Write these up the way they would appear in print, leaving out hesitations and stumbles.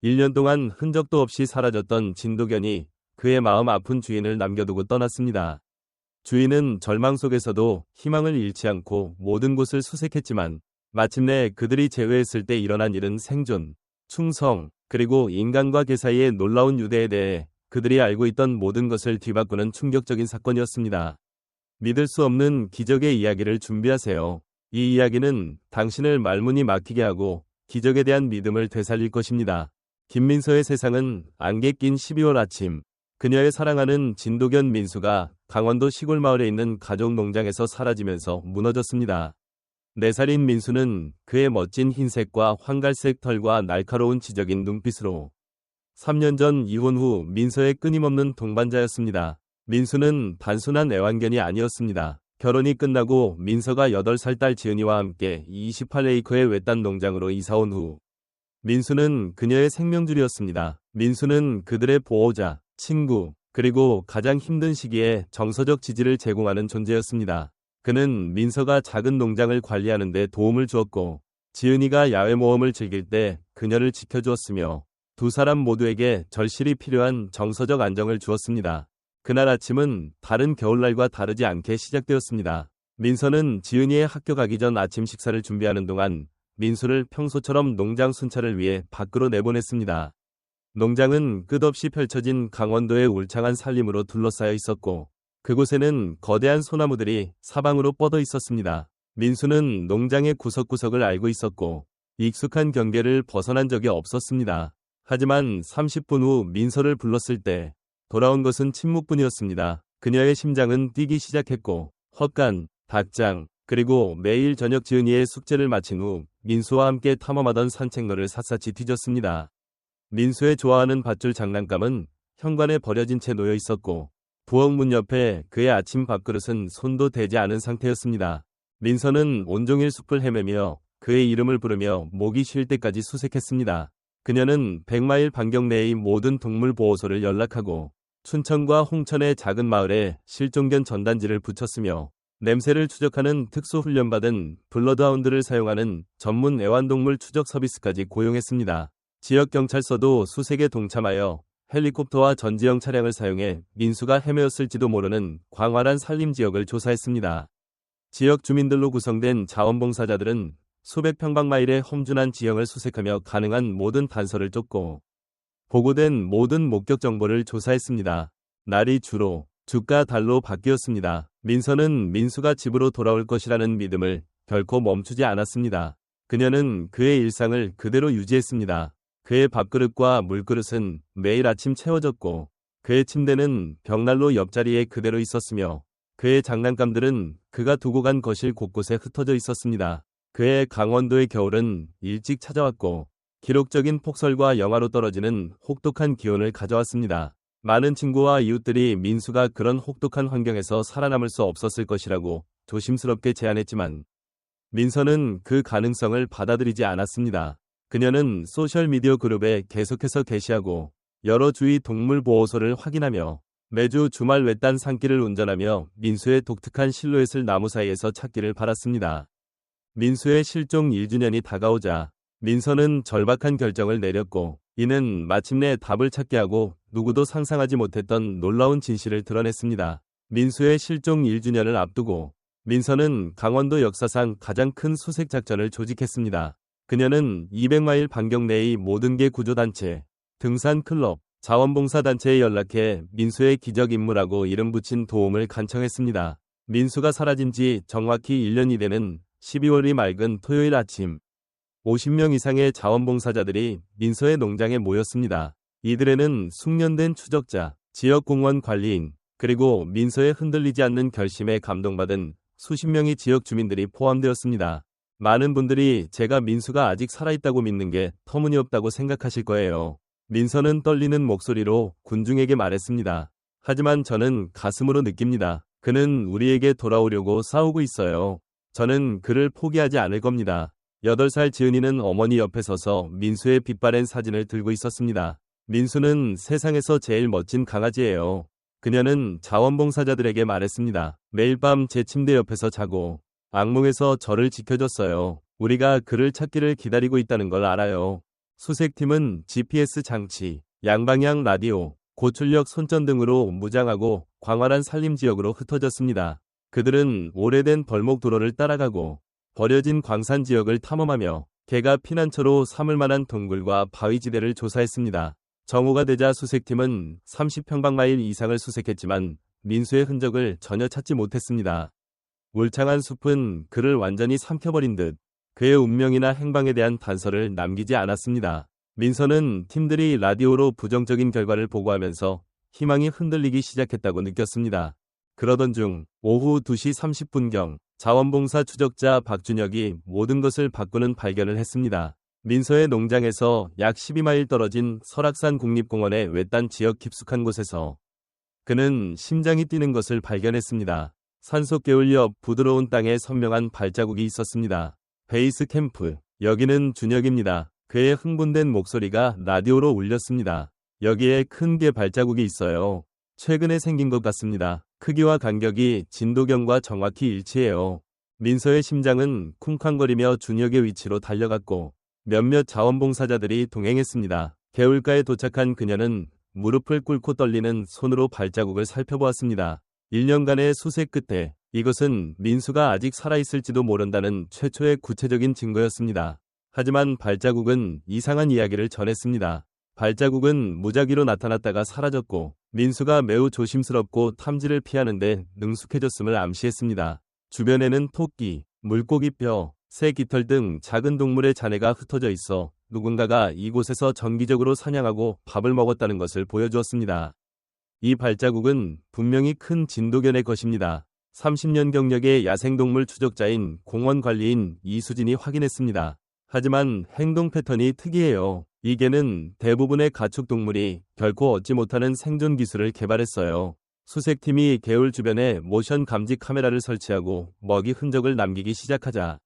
1년 동안 흔적도 없이 사라졌던 진도견이 그의 마음 아픈 주인을 남겨두고 떠났습니다. 주인은 절망 속에서도 희망을 잃지 않고 모든 곳을 수색했지만 마침내 그들이 제외했을 때 일어난 일은 생존, 충성, 그리고 인간과 개 사이의 놀라운 유대에 대해 그들이 알고 있던 모든 것을 뒤바꾸는 충격적인 사건이었습니다. 믿을 수 없는 기적의 이야기를 준비하세요. 이 이야기는 당신을 말문이 막히게 하고 기적에 대한 믿음을 되살릴 것입니다. 김민서의 세상은 안개 낀 12월 아침, 그녀의 사랑하는 진도견 민수가 강원도 시골 마을에 있는 가족 농장에서 사라지면서 무너졌습니다. 4살인 민수는 그의 멋진 흰색과 황갈색 털과 날카로운 지적인 눈빛으로 3년 전 이혼 후 민서의 끊임없는 동반자였습니다. 민수는 단순한 애완견이 아니었습니다. 결혼이 끝나고 민서가 8살 딸 지은이와 함께 28에이커의 외딴 농장으로 이사온 후 민수는 그녀의 생명줄이었습니다. 민수는 그들의 보호자, 친구, 그리고 가장 힘든 시기에 정서적 지지를 제공하는 존재였습니다. 그는 민서가 작은 농장을 관리하는 데 도움을 주었고 지은이가 야외 모험을 즐길 때 그녀를 지켜주었으며 두 사람 모두에게 절실히 필요한 정서적 안정을 주었습니다. 그날 아침은 다른 겨울날과 다르지 않게 시작되었습니다. 민서는 지은이의 학교 가기 전 아침 식사를 준비하는 동안 민수를 평소처럼 농장 순찰을 위해 밖으로 내보냈습니다. 농장은 끝없이 펼쳐진 강원도의 울창한 산림으로 둘러싸여 있었고 그곳에는 거대한 소나무들이 사방으로 뻗어 있었습니다. 민수는 농장의 구석구석을 알고 있었고 익숙한 경계를 벗어난 적이 없었습니다. 하지만 30분 후 민서를 불렀을 때 돌아온 것은 침묵뿐이었습니다. 그녀의 심장은 뛰기 시작했고 헛간, 닭장, 그리고 매일 저녁 지은이의 숙제를 마친 후 민수와 함께 탐험하던 산책로를 샅샅이 뒤졌습니다. 민수의 좋아하는 밧줄 장난감은 현관에 버려진 채 놓여 있었고 부엌 문 옆에 그의 아침 밥그릇은 손도 대지 않은 상태였습니다. 민서는 온종일 숲을 헤매며 그의 이름을 부르며 목이 쉴 때까지 수색했습니다. 그녀는 100마일 반경 내의 모든 동물보호소를 연락하고 춘천과 홍천의 작은 마을에 실종견 전단지를 붙였으며 냄새를 추적하는 특수훈련받은 블러드하운드를 사용하는 전문 애완동물 추적 서비스까지 고용했습니다. 지역경찰서도 수색에 동참하여 헬리콥터와 전지형 차량을 사용해 민수가 헤매었을지도 모르는 광활한 산림 지역을 조사했습니다. 지역 주민들로 구성된 자원봉사자들은 수백 평방마일의 험준한 지형을 수색하며 가능한 모든 단서를 쫓고 보고된 모든 목격 정보를 조사했습니다. 날이 주로 주가 달로 바뀌었습니다. 민서는 민수가 집으로 돌아올 것이라는 믿음을 결코 멈추지 않았습니다. 그녀는 그의 일상을 그대로 유지했습니다. 그의 밥그릇과 물그릇은 매일 아침 채워졌고 그의 침대는 벽난로 옆자리에 그대로 있었으며 그의 장난감들은 그가 두고 간 거실 곳곳에 흩어져 있었습니다. 그의 강원도의 겨울은 일찍 찾아왔고 기록적인 폭설과 영하로 떨어지는 혹독한 기온을 가져왔습니다. 많은 친구와 이웃들이 민수가 그런 혹독한 환경에서 살아남을 수 없었을 것이라고 조심스럽게 제안했지만 민서는 그 가능성을 받아들이지 않았습니다. 그녀는 소셜미디어 그룹에 계속해서 게시하고 여러 주위 동물보호소를 확인하며 매주 주말 외딴 산길을 운전하며 민수의 독특한 실루엣을 나무 사이에서 찾기를 바랐습니다. 민수의 실종 1주년이 다가오자 민서는 절박한 결정을 내렸고 이는 마침내 답을 찾게 하고 누구도 상상하지 못했던 놀라운 진실을 드러냈습니다. 민수의 실종 1주년을 앞두고 민서는 강원도 역사상 가장 큰 수색 작전을 조직했습니다. 그녀는 200마일 반경 내의 모든 개 구조단체, 등산클럽, 자원봉사단체에 연락해 민수의 기적인물하고 이름 붙인 도움을 간청했습니다. 민수가 사라진 지 정확히 1년이 되는 12월이 맑은 토요일 아침 50명 이상의 자원봉사자들이 민서의 농장에 모였습니다. 이들에는 숙련된 추적자, 지역공원 관리인, 그리고 민서의 흔들리지 않는 결심에 감동받은 수십 명의 지역 주민들이 포함되었습니다. 많은 분들이 제가 민수가 아직 살아있다고 믿는 게 터무니없다고 생각하실 거예요. 민서는 떨리는 목소리로 군중에게 말했습니다. 하지만 저는 가슴으로 느낍니다. 그는 우리에게 돌아오려고 싸우고 있어요. 저는 그를 포기하지 않을 겁니다. 8살 지은이는 어머니 옆에 서서 민수의 빛바랜 사진을 들고 있었습니다. 민수는 세상에서 제일 멋진 강아지예요. 그녀는 자원봉사자들에게 말했습니다. 매일 밤 제 침대 옆에서 자고 악몽에서 저를 지켜줬어요. 우리가 그를 찾기를 기다리고 있다는 걸 알아요. 수색팀은 GPS 장치, 양방향 라디오, 고출력 손전 등으로 무장하고 광활한 산림지역으로 흩어졌습니다. 그들은 오래된 벌목 도로를 따라가고 버려진 광산 지역을 탐험하며 개가 피난처로 삼을 만한 동굴과 바위지대를 조사했습니다. 정오가 되자 수색팀은 30평방마일 이상을 수색했지만 민수의 흔적을 전혀 찾지 못했습니다. 울창한 숲은 그를 완전히 삼켜버린 듯 그의 운명이나 행방에 대한 단서를 남기지 않았습니다. 민서는 팀들이 라디오로 부정적인 결과를 보고하면서 희망이 흔들리기 시작했다고 느꼈습니다. 그러던 중 오후 2시 30분경 자원봉사 추적자 박준혁이 모든 것을 바꾸는 발견을 했습니다. 민서의 농장에서 약 12마일 떨어진 설악산 국립공원의 외딴 지역 깊숙한 곳에서 그는 심장이 뛰는 것을 발견했습니다. 산속 개울 옆 부드러운 땅에 선명한 발자국이 있었습니다. 베이스 캠프, 여기는 준혁입니다. 그의 흥분된 목소리가 라디오로 울렸습니다. 여기에 큰 개 발자국이 있어요. 최근에 생긴 것 같습니다. 크기와 간격이 진도경과 정확히 일치해요. 민서의 심장은 쿵쾅거리며 준혁의 위치로 달려갔고 몇몇 자원봉사자들이 동행했습니다. 개울가에 도착한 그녀는 무릎을 꿇고 떨리는 손으로 발자국을 살펴보았습니다. 1년간의 수색 끝에 이것은 민수가 아직 살아있을지도 모른다는 최초의 구체적인 증거였습니다. 하지만 발자국은 이상한 이야기를 전했습니다. 발자국은 무작위로 나타났다가 사라졌고 민수가 매우 조심스럽고 탐지를 피하는데 능숙해졌음을 암시했습니다. 주변에는 토끼, 물고기 뼈, 새 깃털 등 작은 동물의 잔해가 흩어져 있어 누군가가 이곳에서 정기적으로 사냥하고 밥을 먹었다는 것을 보여주었습니다. 이 발자국은 분명히 큰 진도견의 것입니다. 30년 경력의 야생동물 추적자인 공원관리인 이수진이 확인했습니다. 하지만 행동 패턴이 특이해요. 이 개는 대부분의 가축동물이 결코 얻지 못하는 생존 기술을 개발했어요. 수색팀이 개울 주변에 모션 감지 카메라를 설치하고 먹이 흔적을 남기기 시작하자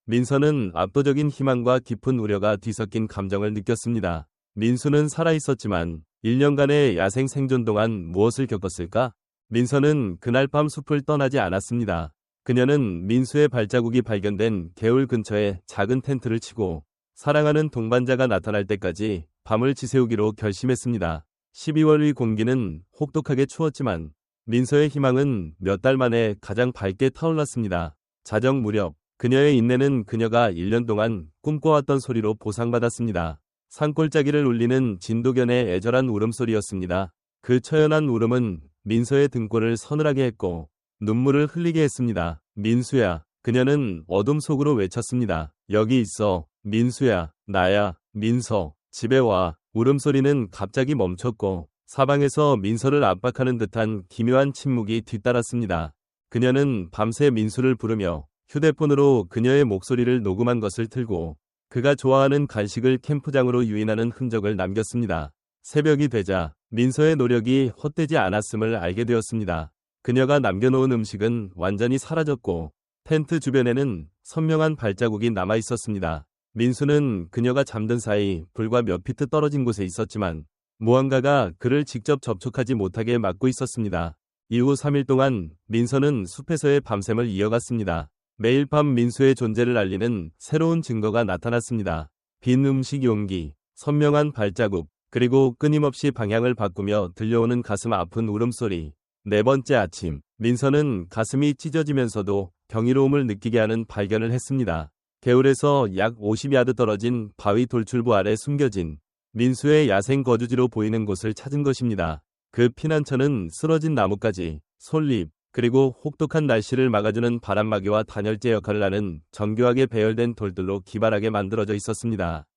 민서는 압도적인 희망과 깊은 우려가 뒤섞인 감정을 느꼈습니다. 민수는 살아있었지만 1년간의 야생 생존 동안 무엇을 겪었을까? 민서는 그날 밤 숲을 떠나지 않았습니다. 그녀는 민수의 발자국이 발견된 개울 근처에 작은 텐트를 치고 사랑하는 동반자가 나타날 때까지 밤을 지새우기로 결심했습니다. 12월의 공기는 혹독하게 추웠지만 민서의 희망은 몇 달 만에 가장 밝게 타올랐습니다. 자정 무렵 그녀의 인내는 그녀가 1년 동안 꿈꿔왔던 소리로 보상받았습니다. 산골짜기를 울리는 진도견의 애절한 울음소리였습니다. 그 처연한 울음은 민서의 등골을 서늘하게 했고 눈물을 흘리게 했습니다. 민수야. 그녀는 어둠 속으로 외쳤습니다. 여기 있어. 민수야. 나야. 민서. 집에 와. 울음소리는 갑자기 멈췄고 사방에서 민서를 압박하는 듯한 기묘한 침묵이 뒤따랐습니다. 그녀는 밤새 민수를 부르며 휴대폰으로 그녀의 목소리를 녹음한 것을 틀고 그가 좋아하는 간식을 캠프장으로 유인하는 흔적을 남겼습니다. 새벽이 되자 민서의 노력이 헛되지 않았음을 알게 되었습니다. 그녀가 남겨놓은 음식은 완전히 사라졌고 텐트 주변에는 선명한 발자국이 남아 있었습니다. 민수는 그녀가 잠든 사이 불과 몇 피트 떨어진 곳에 있었지만 무언가가 그를 직접 접촉하지 못하게 막고 있었습니다. 이후 3일 동안 민서는 숲에서의 밤샘을 이어갔습니다. 매일 밤 민수의 존재를 알리는 새로운 증거가 나타났습니다. 빈 음식 용기, 선명한 발자국, 그리고 끊임없이 방향을 바꾸며 들려오는 가슴 아픈 울음소리. 네 번째 아침, 민서는 가슴이 찢어지면서도 경이로움을 느끼게 하는 발견을 했습니다. 개울에서 약 50야드 떨어진 바위 돌출부 아래 숨겨진 민수의 야생 거주지로 보이는 곳을 찾은 것입니다. 그 피난처는 쓰러진 나뭇가지, 솔잎, 그리고 혹독한 날씨를 막아주는 바람막이와 단열재 역할을 하는 정교하게 배열된 돌들로 기발하게 만들어져 있었습니다.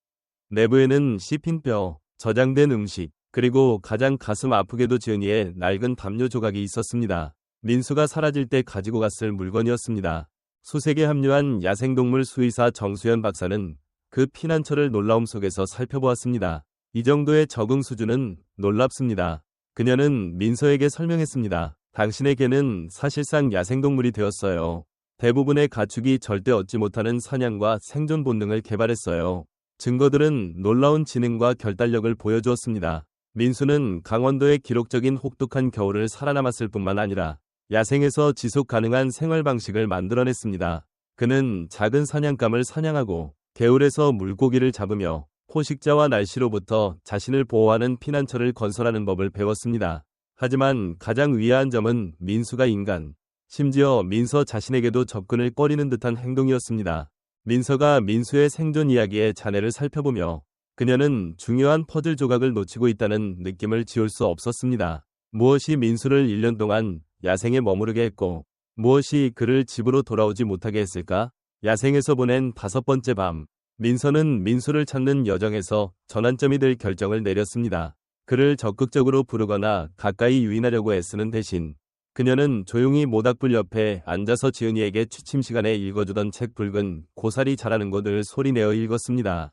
내부에는 씹힌 뼈, 저장된 음식, 그리고 가장 가슴 아프게도 지은이의 낡은 담요 조각이 있었습니다. 민수가 사라질 때 가지고 갔을 물건이었습니다. 수색에 합류한 야생동물 수의사 정수현 박사는 그 피난처를 놀라움 속에서 살펴보았습니다. 이 정도의 적응 수준은 놀랍습니다. 그녀는 민서에게 설명했습니다. 당신의 개는 사실상 야생동물이 되었어요. 대부분의 가축이 절대 얻지 못하는 사냥과 생존 본능을 개발했어요. 증거들은 놀라운 지능과 결단력을 보여주었습니다. 민수는 강원도의 기록적인 혹독한 겨울을 살아남았을 뿐만 아니라 야생에서 지속 가능한 생활 방식을 만들어냈습니다. 그는 작은 사냥감을 사냥하고 개울에서 물고기를 잡으며 포식자와 날씨로부터 자신을 보호하는 피난처를 건설하는 법을 배웠습니다. 하지만 가장 위대한 점은 민수가 인간, 심지어 민서 자신에게도 접근을 꺼리는 듯한 행동이었습니다. 민서가 민수의 생존 이야기의 잔해를 살펴보며 그녀는 중요한 퍼즐 조각을 놓치고 있다는 느낌을 지울 수 없었습니다. 무엇이 민수를 1년 동안 야생에 머무르게 했고 무엇이 그를 집으로 돌아오지 못하게 했을까? 야생에서 보낸 5번째 밤, 민서는 민수를 찾는 여정에서 전환점이 될 결정을 내렸습니다. 그를 적극적으로 부르거나 가까이 유인하려고 애쓰는 대신 그녀는 조용히 모닥불 옆에 앉아서 지은이에게 취침 시간에 읽어주던 책 붉은 고사리 자라는 곳을 소리내어 읽었습니다.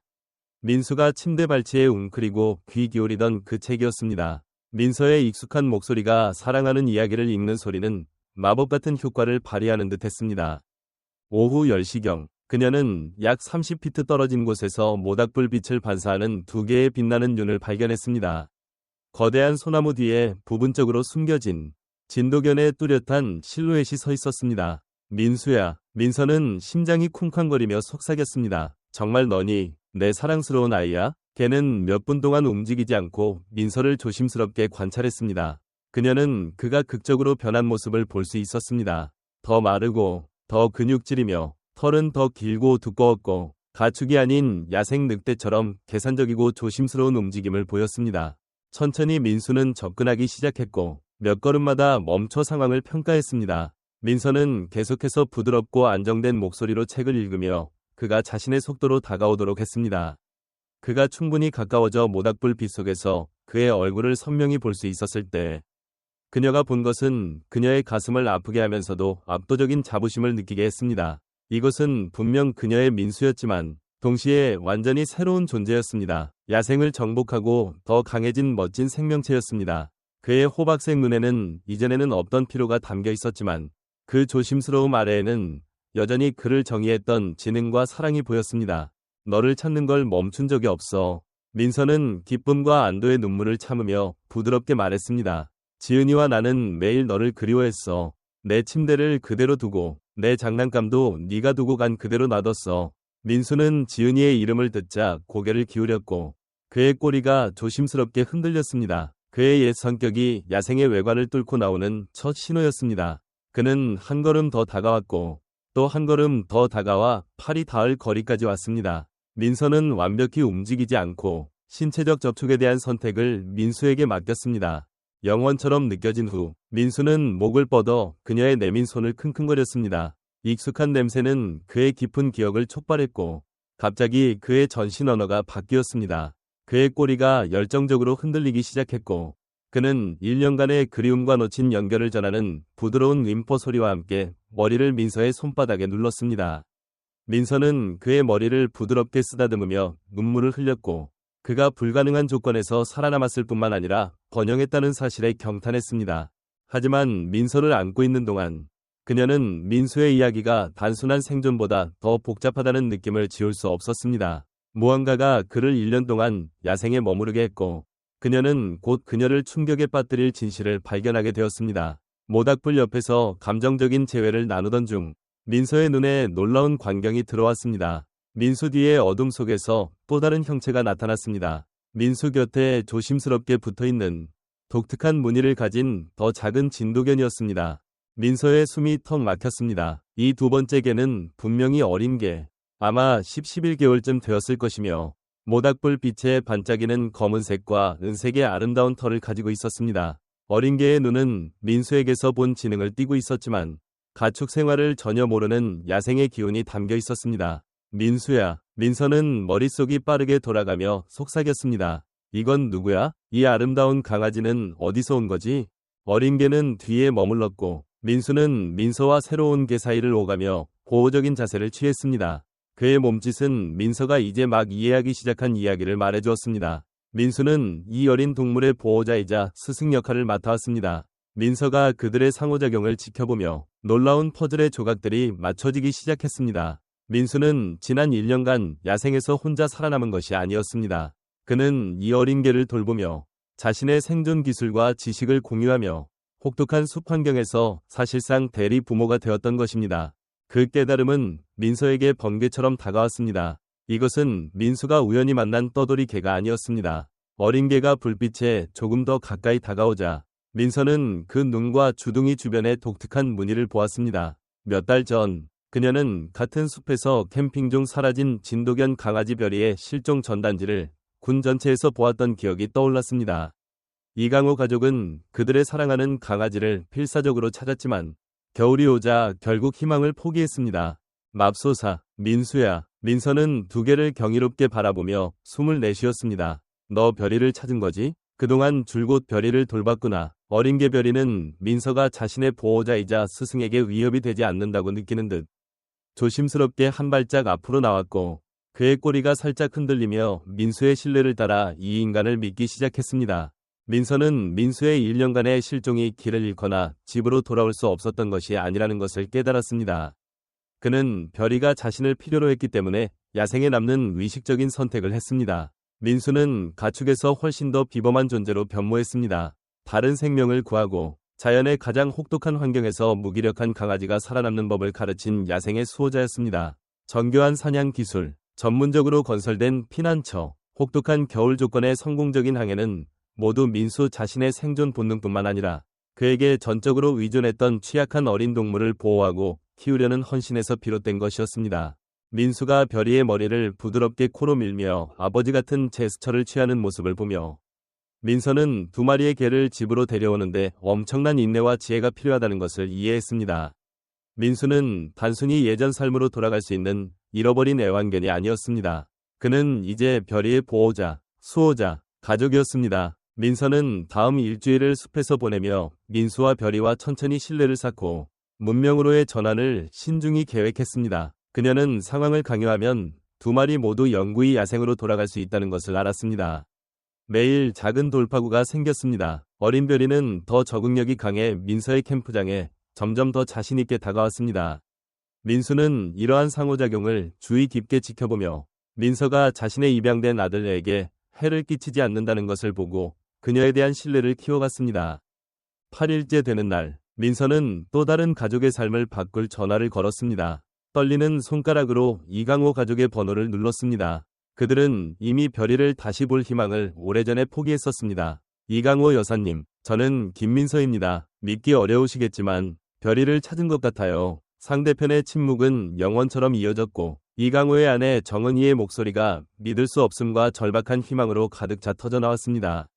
민수가 침대 발치에 웅크리고 귀 기울이던 그 책이었습니다. 민서의 익숙한 목소리가 사랑하는 이야기를 읽는 소리는 마법 같은 효과를 발휘하는 듯 했습니다. 오후 10시경, 그녀는 약 30피트 떨어진 곳에서 모닥불 빛을 반사하는 2개의 빛나는 눈을 발견했습니다. 거대한 소나무 뒤에 부분적으로 숨겨진 진도견의 뚜렷한 실루엣이 서 있었습니다. 민수야. 민서는 심장이 쿵쾅거리며 속삭였습니다. 정말 너니 내 사랑스러운 아이야? 걔는 몇 분 동안 움직이지 않고 민서를 조심스럽게 관찰했습니다. 그녀는 그가 극적으로 변한 모습을 볼 수 있었습니다. 더 마르고 더 근육질이며 털은 더 길고 두꺼웠고 가축이 아닌 야생 늑대처럼 계산적이고 조심스러운 움직임을 보였습니다. 천천히 민수는 접근하기 시작했고 몇 걸음마다 멈춰 상황을 평가했습니다. 민서는 계속해서 부드럽고 안정된 목소리로 책을 읽으며 그가 자신의 속도로 다가오도록 했습니다. 그가 충분히 가까워져 모닥불 빛 속에서 그의 얼굴을 선명히 볼 수 있었을 때 그녀가 본 것은 그녀의 가슴을 아프게 하면서도 압도적인 자부심을 느끼게 했습니다. 이것은 분명 그녀의 민수였지만 동시에 완전히 새로운 존재였습니다. 야생을 정복하고 더 강해진 멋진 생명체였습니다. 그의 호박색 눈에는 이전에는 없던 피로가 담겨 있었지만 그 조심스러움 아래에는 여전히 그를 정의했던 지능과 사랑이 보였습니다. 너를 찾는 걸 멈춘 적이 없어. 민서는 기쁨과 안도의 눈물을 참으며 부드럽게 말했습니다. 지은이와 나는 매일 너를 그리워했어. 내 침대를 그대로 두고 내 장난감도 네가 두고 간 그대로 놔뒀어. 민수는 지은이의 이름을 듣자 고개를 기울였고 그의 꼬리가 조심스럽게 흔들렸습니다. 그의 옛 성격이 야생의 외관을 뚫고 나오는 첫 신호였습니다. 그는 한 걸음 더 다가왔고 또 한 걸음 더 다가와 팔이 닿을 거리까지 왔습니다. 민서는 완벽히 움직이지 않고 신체적 접촉에 대한 선택을 민수에게 맡겼습니다. 영원처럼 느껴진 후 민수는 목을 뻗어 그녀의 내민 손을 킁킁거렸습니다. 익숙한 냄새는 그의 깊은 기억을 촉발했고 갑자기 그의 전신 언어가 바뀌었습니다. 그의 꼬리가 열정적으로 흔들리기 시작했고 그는 1년간의 그리움과 놓친 연결을 전하는 부드러운 림퍼 소리와 함께 머리를 민서의 손바닥에 눌렀습니다. 민서는 그의 머리를 부드럽게 쓰다듬으며 눈물을 흘렸고 그가 불가능한 조건에서 살아남았을 뿐만 아니라 번영했다는 사실에 경탄했습니다. 하지만 민서를 안고 있는 동안 그녀는 민수의 이야기가 단순한 생존보다 더 복잡하다는 느낌을 지울 수 없었습니다. 무언가가 그를 1년 동안 야생에 머무르게 했고 그녀는 곧 그녀를 충격에 빠뜨릴 진실을 발견하게 되었습니다. 모닥불 옆에서 감정적인 재회를 나누던 중 민서의 눈에 놀라운 광경이 들어왔습니다. 민수 뒤의 어둠 속에서 또 다른 형체가 나타났습니다. 민수 곁에 조심스럽게 붙어있는 독특한 무늬를 가진 더 작은 진도견이었습니다. 민서의 숨이 턱 막혔습니다. 이 두 번째 개는 분명히 어린 개, 아마 11개월쯤 되었을 것이며 모닥불 빛에 반짝이는 검은색과 은색의 아름다운 털을 가지고 있었습니다. 어린 개의 눈은 민수에게서 본 지능을 띠고 있었지만 가축 생활을 전혀 모르는 야생의 기운이 담겨 있었습니다. 민수야. 민서는 머릿속이 빠르게 돌아가며 속삭였습니다. 이건 누구야? 이 아름다운 강아지는 어디서 온 거지? 어린 개는 뒤에 머물렀고 민수는 민서와 새로운 개 사이를 오가며 보호적인 자세를 취했습니다. 그의 몸짓은 민서가 이제 막 이해하기 시작한 이야기를 말해주었습니다. 민수는 이 어린 동물의 보호자이자 스승 역할을 맡아왔습니다. 민서가 그들의 상호작용을 지켜보며 놀라운 퍼즐의 조각들이 맞춰지기 시작했습니다. 민수는 지난 1년간 야생에서 혼자 살아남은 것이 아니었습니다. 그는 이 어린 개를 돌보며 자신의 생존 기술과 지식을 공유하며 혹독한 숲 환경에서 사실상 대리 부모가 되었던 것입니다. 그 깨달음은 민서에게 번개처럼 다가왔습니다. 이것은 민수가 우연히 만난 떠돌이 개가 아니었습니다. 어린 개가 불빛에 조금 더 가까이 다가오자 민서는 그 눈과 주둥이 주변의 독특한 무늬를 보았습니다. 몇 달 전 그녀는 같은 숲에서 캠핑 중 사라진 진도견 강아지 별이의 실종 전단지를 군 전체에서 보았던 기억이 떠올랐습니다. 이강호 가족은 그들의 사랑하는 강아지를 필사적으로 찾았지만 겨울이 오자 결국 희망을 포기했습니다. 맙소사, 민수야. 민서는 두 개를 경이롭게 바라보며 숨을 내쉬었습니다. 너 별이를 찾은 거지? 그동안 줄곧 별이를 돌봤구나. 어린 개 별이는 민서가 자신의 보호자이자 스승에게 위협이 되지 않는다고 느끼는 듯 조심스럽게 한 발짝 앞으로 나왔고 그의 꼬리가 살짝 흔들리며 민수의 신뢰를 따라 이 인간을 믿기 시작했습니다. 민서는 민수의 1년간의 실종이 길을 잃거나 집으로 돌아올 수 없었던 것이 아니라는 것을 깨달았습니다. 그는 별이가 자신을 필요로 했기 때문에 야생에 남는 의식적인 선택을 했습니다. 민수는 가축에서 훨씬 더 비범한 존재로 변모했습니다. 다른 생명을 구하고 자연의 가장 혹독한 환경에서 무기력한 강아지가 살아남는 법을 가르친 야생의 수호자였습니다. 정교한 사냥 기술, 전문적으로 건설된 피난처, 혹독한 겨울 조건의 성공적인 항해는 모두 민수 자신의 생존 본능뿐만 아니라 그에게 전적으로 의존했던 취약한 어린 동물을 보호하고 키우려는 헌신에서 비롯된 것이었습니다. 민수가 별이의 머리를 부드럽게 코로 밀며 아버지 같은 제스처를 취하는 모습을 보며 민서는 두 마리의 개를 집으로 데려오는데 엄청난 인내와 지혜가 필요하다는 것을 이해했습니다. 민수는 단순히 예전 삶으로 돌아갈 수 있는 잃어버린 애완견이 아니었습니다. 그는 이제 별이의 보호자, 수호자, 가족이었습니다. 민서는 다음 일주일을 숲에서 보내며 민수와 별이와 천천히 신뢰를 쌓고 문명으로의 전환을 신중히 계획했습니다. 그녀는 상황을 강요하면 두 마리 모두 영구히 야생으로 돌아갈 수 있다는 것을 알았습니다. 매일 작은 돌파구가 생겼습니다. 어린 별이는 더 적응력이 강해 민서의 캠프장에 점점 더 자신있게 다가왔습니다. 민수는 이러한 상호작용을 주의 깊게 지켜보며 민서가 자신의 입양된 아들에게 해를 끼치지 않는다는 것을 보고 그녀에 대한 신뢰를 키워갔습니다. 8일째 되는 날, 민서는 또 다른 가족의 삶을 바꿀 전화를 걸었습니다. 떨리는 손가락으로 이강호 가족의 번호를 눌렀습니다. 그들은 이미 별이를 다시 볼 희망을 오래전에 포기했었습니다. 이강호 여사님, 저는 김민서입니다. 믿기 어려우시겠지만 별이를 찾은 것 같아요. 상대편의 침묵은 영원처럼 이어졌고 이강호의 아내 정은이의 목소리가 믿을 수 없음과 절박한 희망으로 가득 차 터져나왔습니다.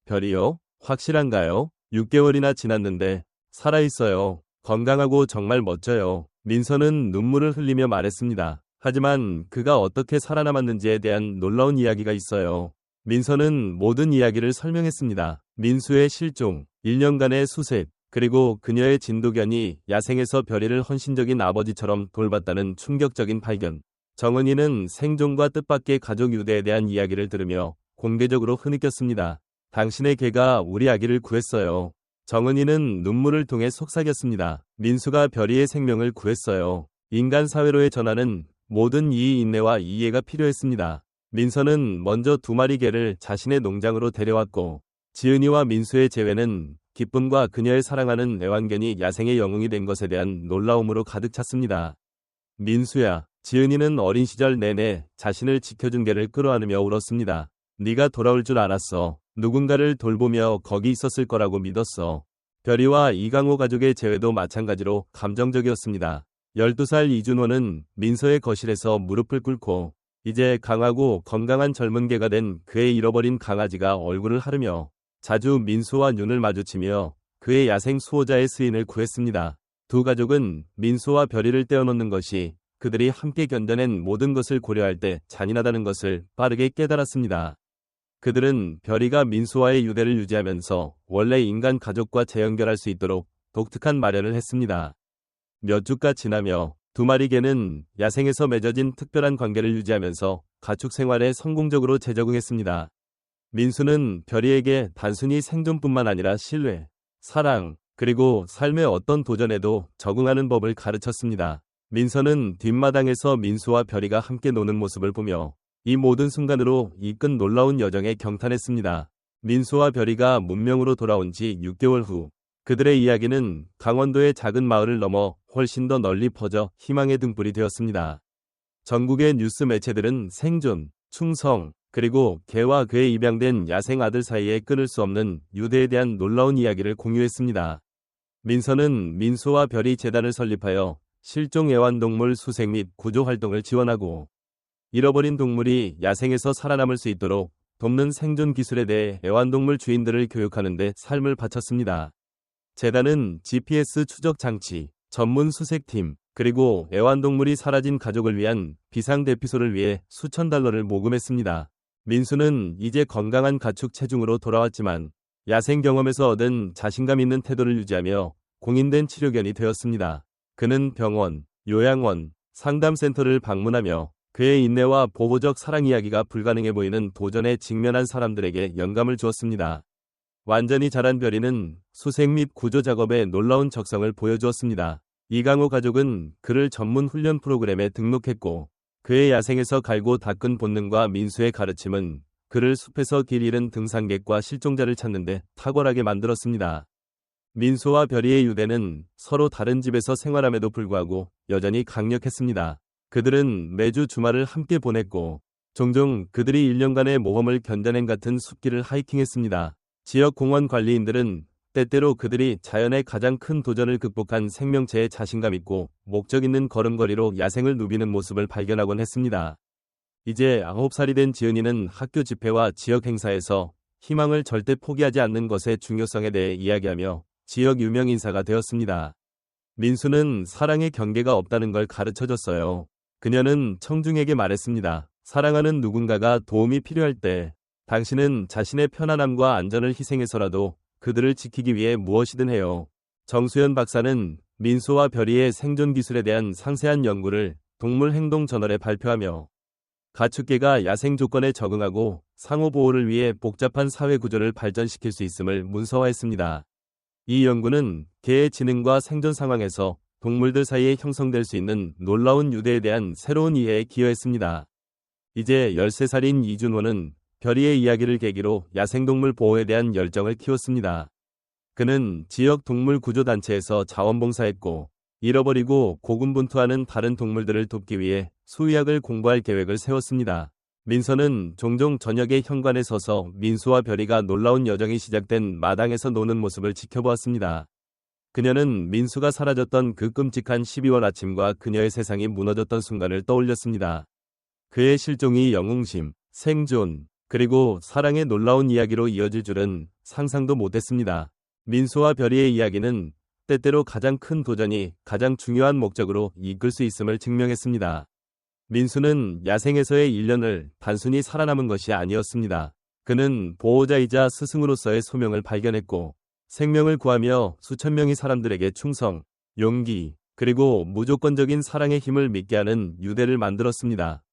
별이요? 확실한가요? 6개월이나 지났는데 살아있어요. 건강하고 정말 멋져요. 민서는 눈물을 흘리며 말했습니다. 하지만 그가 어떻게 살아남았는지에 대한 놀라운 이야기가 있어요. 민서는 모든 이야기를 설명했습니다. 민수의 실종, 1년간의 수색, 그리고 그녀의 진도견이 야생에서 별이를 헌신적인 아버지처럼 돌봤다는 충격적인 발견. 정은이는 생존과 뜻밖의 가족 유대에 대한 이야기를 들으며 공개적으로 흐느꼈습니다. 당신의 개가 우리 아기를 구했어요. 정은이는 눈물을 통해 속삭였습니다. 민수가 별이의 생명을 구했어요. 인간 사회로의 전환은 모든 이 인내와 이해가 필요했습니다. 민서는 먼저 두 마리 개를 자신의 농장으로 데려왔고 지은이와 민수의 재회는 기쁨과 그녀의 사랑하는 애완견이 야생의 영웅이 된 것에 대한 놀라움으로 가득 찼습니다. 민수야, 지은이는 어린 시절 내내 자신을 지켜준 개를 끌어안으며 울었습니다. 네가 돌아올 줄 알았어. 누군가를 돌보며 거기 있었을 거라고 믿었어. 별이와 이강호 가족의 재회도 마찬가지로 감정적이었습니다. 12살 이준호는 민서의 거실에서 무릎을 꿇고 이제 강하고 건강한 젊은 개가 된 그의 잃어버린 강아지가 얼굴을 하르며 자주 민수와 눈을 마주치며 그의 야생 수호자의 스인을 구했습니다. 두 가족은 민수와 별이를 떼어놓는 것이 그들이 함께 견뎌낸 모든 것을 고려할 때 잔인하다는 것을 빠르게 깨달았습니다. 그들은 별이가 민수와의 유대를 유지하면서 원래 인간 가족과 재연결할 수 있도록 독특한 마련을 했습니다. 몇 주가 지나며 두 마리 개는 야생에서 맺어진 특별한 관계를 유지하면서 가축 생활에 성공적으로 재적응했습니다. 민수는 별이에게 단순히 생존뿐만 아니라 신뢰, 사랑, 그리고 삶의 어떤 도전에도 적응하는 법을 가르쳤습니다. 민서는 뒷마당에서 민수와 별이가 함께 노는 모습을 보며 이 모든 순간으로 이끈 놀라운 여정에 경탄했습니다. 민수와 별이가 문명으로 돌아온 지 6개월 후 그들의 이야기는 강원도의 작은 마을을 넘어 훨씬 더 널리 퍼져 희망의 등불이 되었습니다. 전국의 뉴스 매체들은 생존, 충성, 그리고 개와 그에 입양된 야생 아들 사이에 끊을 수 없는 유대에 대한 놀라운 이야기를 공유했습니다. 민서는 민수와 별이 재단을 설립하여 실종 애완동물 수색 및 구조 활동을 지원하고 잃어버린 동물이 야생에서 살아남을 수 있도록 돕는 생존 기술에 대해 애완동물 주인들을 교육하는 데 삶을 바쳤습니다. 재단은 GPS 추적 장치, 전문 수색팀, 그리고 애완동물이 사라진 가족을 위한 비상대피소를 위해 수천 달러를 모금했습니다. 민수는 이제 건강한 가축 체중으로 돌아왔지만 야생 경험에서 얻은 자신감 있는 태도를 유지하며 공인된 치료견이 되었습니다. 그는 병원, 요양원, 상담센터를 방문하며 그의 인내와 보호적 사랑 이야기가 불가능해 보이는 도전에 직면한 사람들에게 영감을 주었습니다. 완전히 자란 별이는 수색 및 구조 작업에 놀라운 적성을 보여주었습니다. 이강호 가족은 그를 전문 훈련 프로그램에 등록했고 그의 야생에서 갈고 닦은 본능과 민수의 가르침은 그를 숲에서 길 잃은 등산객과 실종자를 찾는 데 탁월하게 만들었습니다. 민수와 별이의 유대는 서로 다른 집에서 생활함에도 불구하고 여전히 강력했습니다. 그들은 매주 주말을 함께 보냈고 종종 그들이 1년간의 모험을 견뎌낸 같은 숲길을 하이킹했습니다. 지역 공원 관리인들은 때때로 그들이 자연의 가장 큰 도전을 극복한 생명체에 자신감 있고 목적 있는 걸음걸이로 야생을 누비는 모습을 발견하곤 했습니다. 이제 9살이 된 지은이는 학교 집회와 지역 행사에서 희망을 절대 포기하지 않는 것의 중요성에 대해 이야기하며 지역 유명 인사가 되었습니다. 민수는 사랑의 경계가 없다는 걸 가르쳐줬어요. 그녀는 청중에게 말했습니다. 사랑하는 누군가가 도움이 필요할 때 당신은 자신의 편안함과 안전을 희생해서라도 그들을 지키기 위해 무엇이든 해요. 정수연 박사는 민수와 별이의 생존 기술에 대한 상세한 연구를 동물 행동 저널에 발표하며 가축계가 야생 조건에 적응하고 상호 보호를 위해 복잡한 사회 구조를 발전시킬 수 있음을 문서화했습니다. 이 연구는 개의 지능과 생존 상황에서 동물들 사이에 형성될 수 있는 놀라운 유대에 대한 새로운 이해에 기여했습니다. 이제 13살인 이준호는 별이의 이야기를 계기로 야생동물 보호에 대한 열정을 키웠습니다. 그는 지역 동물 구조단체에서 자원봉사했고 잃어버리고 고군분투하는 다른 동물들을 돕기 위해 수의학을 공부할 계획을 세웠습니다. 민서는 종종 저녁에 현관에 서서 민수와 별이가 놀라운 여정이 시작된 마당에서 노는 모습을 지켜보았습니다. 그녀는 민수가 사라졌던 그 끔찍한 12월 아침과 그녀의 세상이 무너졌던 순간을 떠올렸습니다. 그의 실종이 영웅심, 생존, 그리고 사랑의 놀라운 이야기로 이어질 줄은 상상도 못했습니다. 민수와 별이의 이야기는 때때로 가장 큰 도전이 가장 중요한 목적으로 이끌 수 있음을 증명했습니다. 민수는 야생에서의 1년을 단순히 살아남은 것이 아니었습니다. 그는 보호자이자 스승으로서의 소명을 발견했고 생명을 구하며 수천 명의 사람들에게 충성, 용기, 그리고 무조건적인 사랑의 힘을 믿게 하는 유대를 만들었습니다.